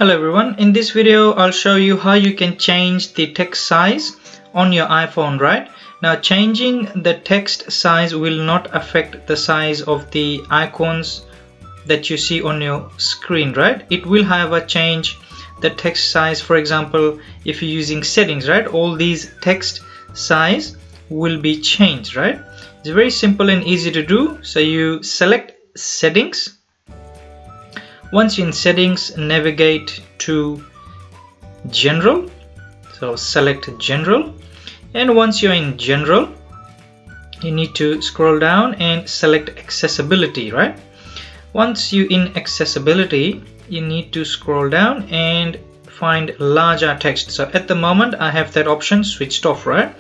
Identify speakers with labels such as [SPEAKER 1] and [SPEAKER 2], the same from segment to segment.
[SPEAKER 1] Hello everyone, in this video I'll show you how you can change the text size on your iPhone, right? Now changing the text size will not affect the size of the icons that you see on your screen, right? It will however change the text size. For example, if you're using settings, right, all these text size will be changed, right? It's very simple and easy to do. So you select settings. Once you're in settings, navigate to general, so select general, and once you're in general you need to scroll down and select accessibility, right? Once you're in accessibility you need to scroll down and find larger text. So at the moment I have that option switched off, right?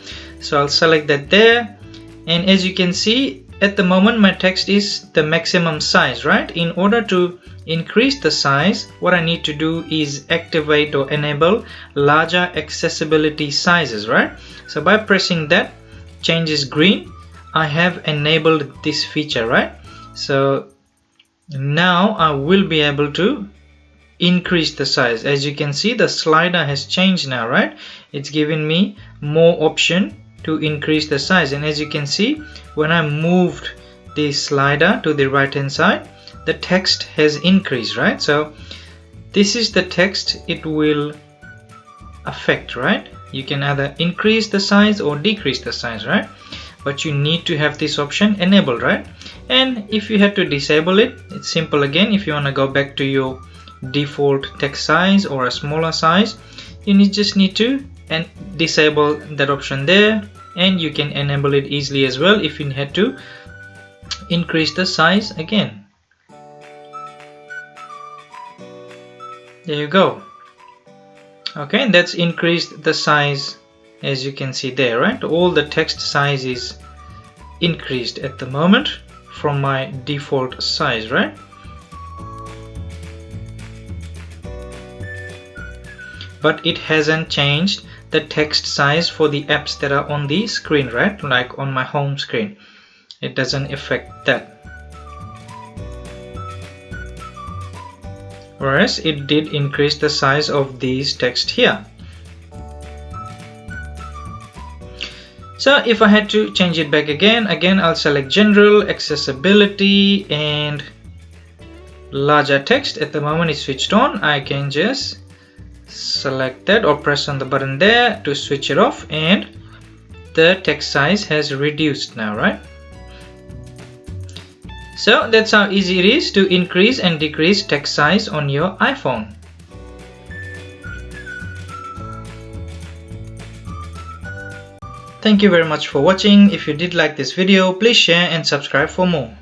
[SPEAKER 1] So I'll select that there, and as you can see at the moment my text is the maximum size, right? In order to increase the size, what I need to do is activate or enable larger accessibility sizes, right? So by pressing that, changes green, I have enabled this feature, right? So now I will be able to increase the size. As you can see, the slider has changed now, right? It's giving me more option to increase the size, and as you can see, when I moved the slider to the right hand side, the text has increased, right? So this is the text it will affect, right? You can either increase the size or decrease the size, right? But you need to have this option enabled, right? And if you had to disable it, it's simple again. If you want to go back to your default text size or a smaller size, you just need to disable that option there, and you can enable it easily as well if you had to increase the size again. There you go. Okay, that's increased the size, as you can see there, right? All the text size is increased at the moment from my default size, right? But it hasn't changed the text size for the apps that are on the screen, right? Like on my home screen, it doesn't affect that. Whereas it did increase the size of these text here. So if I had to change it back again I'll select general, accessibility, and larger text. At the moment it's switched on. I can just select that or press on the button there to switch it off, and the text size has reduced now, right? So that's how easy it is to increase and decrease text size on your iPhone. Thank you very much for watching. If you did like this video, please share and subscribe for more.